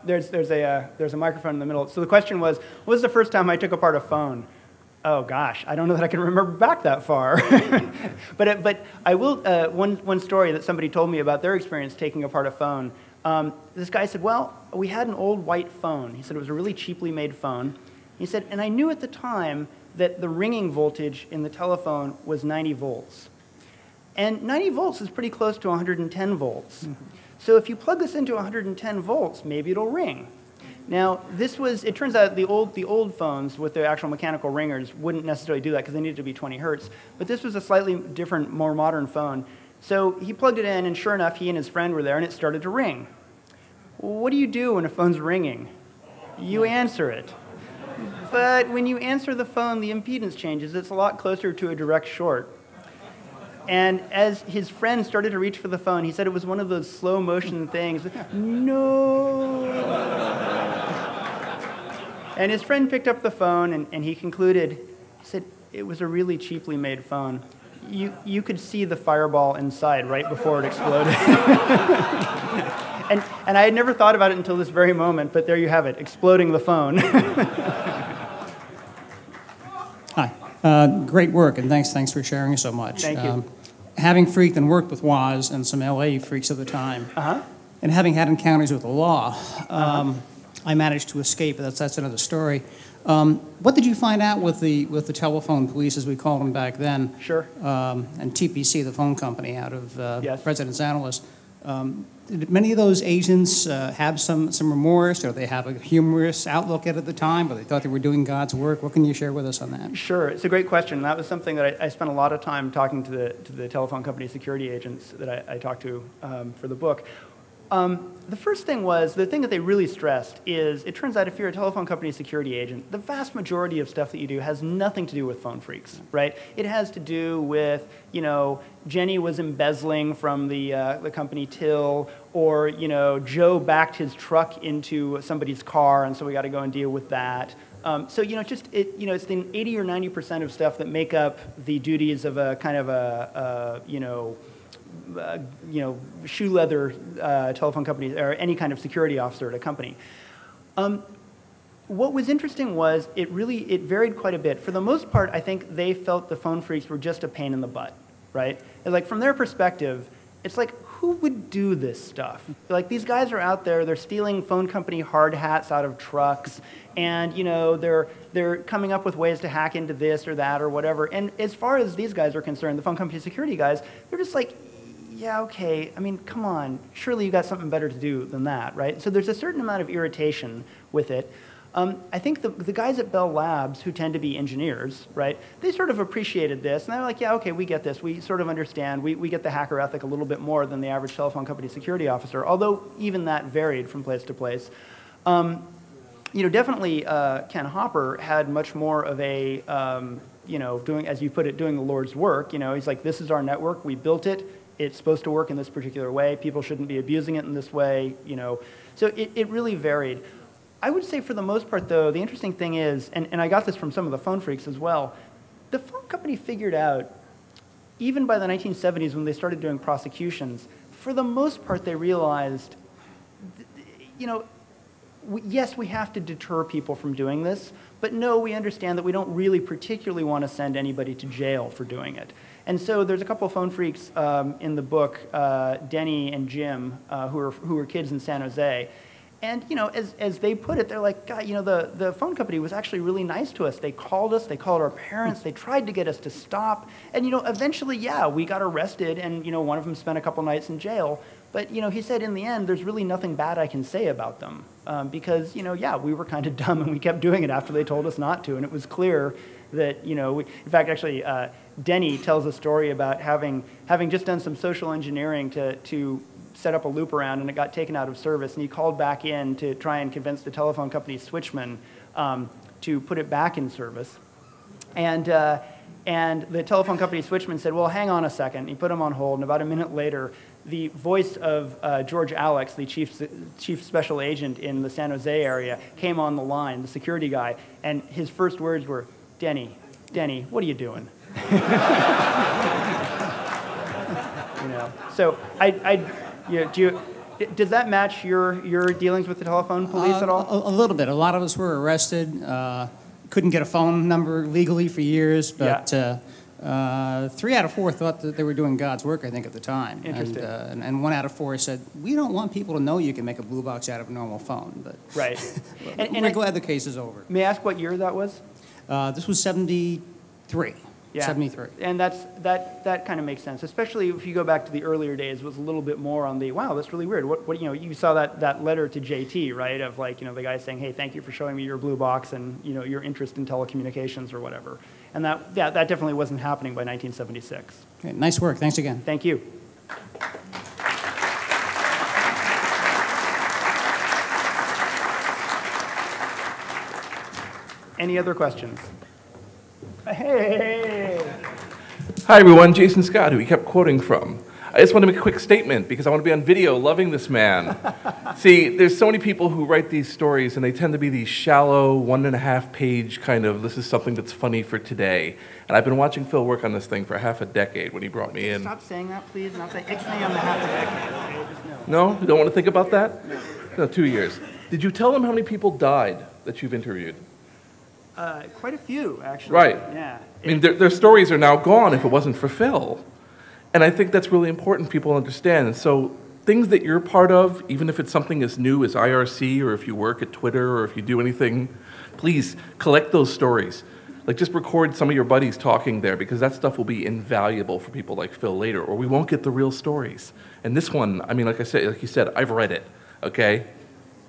There's a microphone in the middle. So the question was, what was the first time I took apart a phone? Oh gosh, I don't know that I can remember back that far. but I will, one story that somebody told me about their experience taking apart a phone. This guy said, well, we had an old white phone. He said it was a really cheaply made phone. He said, and I knew at the time that the ringing voltage in the telephone was 90 volts. And 90 volts is pretty close to 110 volts. Mm-hmm. So if you plug this into 110 volts, maybe it'll ring. Now, it turns out the old phones with the actual mechanical ringers wouldn't necessarily do that because they needed to be 20 hertz. But this was a slightly different, more modern phone. So he plugged it in, and sure enough, he and his friend were there, and it started to ring. Well, what do you do when a phone's ringing? You answer it. But when you answer the phone, the impedance changes. It's a lot closer to a direct short. And as his friend started to reach for the phone, he said it was one of those slow motion things. No! And his friend picked up the phone, and he concluded, he said, it was a really cheaply made phone. You could see the fireball inside right before it exploded. and I had never thought about it until this very moment, but there you have it, exploding the phone.
Hi. Great work, and thanks for sharing so much.
Thank you.
Having phreaked and worked with Woz and some LA freaks at the time, and having had encounters with the law, I managed to escape, but that's another story. What did you find out with the telephone police, as we called them back then?
Sure.
And TPC, the phone company, out of
yes.
President's Analyst. Did many of those agents have some remorse, or they have a humorous outlook at the time, or they thought they were doing God's work? What can you share with us on that?
Sure, it's a great question. That was something that I spent a lot of time talking to the telephone company security agents that I talked to for the book. The first thing was, the thing that they really stressed is, it turns out if you're a telephone company security agent, the vast majority of stuff that you do has nothing to do with phone phreaks, right? It has to do with, you know, Jenny was embezzling from the company till, or, you know, Joe backed his truck into somebody's car, and so we got to go and deal with that. So, you know, it's the 80 or 90% of stuff that make up the duties of a kind of shoe leather telephone company or any kind of security officer at a company. What was interesting was it varied quite a bit. For the most part, I think they felt the phone phreaks were just a pain in the butt, right? And like from their perspective, it's like, who would do this stuff? Like, these guys are out there, they're stealing phone company hard hats out of trucks, and, you know, they're coming up with ways to hack into this or that or whatever. And as far as these guys are concerned, the phone company security guys, they're just like, yeah, okay, I mean, come on, surely you got something better to do than that, right? So there's a certain amount of irritation with it. I think the guys at Bell Labs, who tend to be engineers, right, they sort of appreciated this, and they're like, yeah, okay, we get this, we sort of understand, we get the hacker ethic a little bit more than the average telephone company security officer, although even that varied from place to place. You know, definitely Ken Hopper had much more of a doing, as you put it, doing the Lord's work. He's like, this is our network. We built it. It's supposed to work in this particular way. People shouldn't be abusing it in this way. So it really varied. I would say for the most part, though, the interesting thing is, and I got this from some of the phone phreaks as well, the phone company figured out, even by the 1970s when they started doing prosecutions, for the most part they realized, yes, we have to deter people from doing this, but no, we understand that we don't really particularly want to send anybody to jail for doing it. And so there's a couple of phone phreaks in the book, Denny and Jim, who were kids in San Jose. And as they put it, they're like, God, the phone company was actually really nice to us. They called us, they called our parents, they tried to get us to stop. And eventually, yeah, we got arrested, and one of them spent a couple nights in jail. But he said in the end, there's really nothing bad I can say about them because yeah, we were kind of dumb and we kept doing it after they told us not to. And it was clear that in fact, actually, Denny tells a story about having just done some social engineering to set up a loop around, and it got taken out of service, and he called back in to try and convince the telephone company's switchman to put it back in service. And the telephone company switchman said, well, hang on a second. He put him on hold, and about a minute later, the voice of George Alex, the chief special agent in the San Jose area, came on the line, the security guy, and his first words were, Denny, what are you doing? So does that match your dealings with the telephone police at all?
A little bit. A lot of us were arrested. Couldn't get a phone number legally for years, but 3 out of 4 thought that they were doing God's work, I think, at the time.
Interesting.
And 1 out of 4 said, we don't want people to know you can make a blue box out of a normal phone. But
right.
and we're glad the case is over.
May I ask what year that was?
This was 73.
Yeah.
73.
And that kind of makes sense, especially if you go back to the earlier days. It was a little bit more on the, wow, that's really weird. What you saw that letter to JT, right, of like, the guy saying, hey, thank you for showing me your blue box and, your interest in telecommunications or whatever. And that definitely wasn't happening by 1976.
Okay, nice work. Thanks again.
Thank you. Any other questions? Hey!
Hi everyone, Jason Scott, who we kept quoting from. I just want to make a quick statement because I want to be on video loving this man. See, there's so many people who write these stories and they tend to be these shallow 1.5 page kind of, this is something that's funny for today. And I've been watching Phil work on this thing for half a decade when he brought me in.
Stop saying that, please. Not saying Ixnay on the half a decade. Okay? Just
No? You don't want to think about that? No, 2 years. Did you tell them how many people died that you've interviewed?
Quite a few, actually.
Right.
Yeah.
I mean, their stories are now gone if it wasn't for Phil. And I think that's really important people understand. And so things that you're part of, even if it's something as new as IRC or if you work at Twitter or if you do anything, please collect those stories. Like just record some of your buddies talking there because that stuff will be invaluable for people like Phil later or we won't get the real stories. And this one, I mean, like you said, I've read it, okay?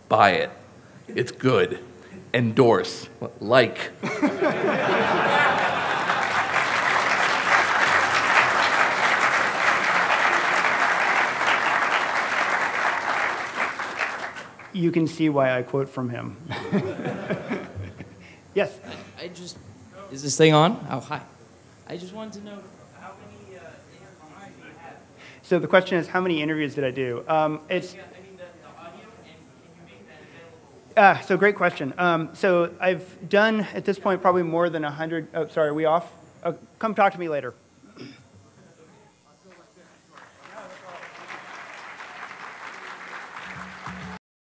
Buy it. It's good. Endorse. Like.
You can see why I quote from him. Yes?
I just... Is this thing on? Oh, hi. I just wanted to know how many interviews you have.
So the question is, how many interviews did I do?
The audio, and can you make that available?
So great question. So I've done, at this point, probably more than 100... Oh, sorry, are we off? Come talk to me later.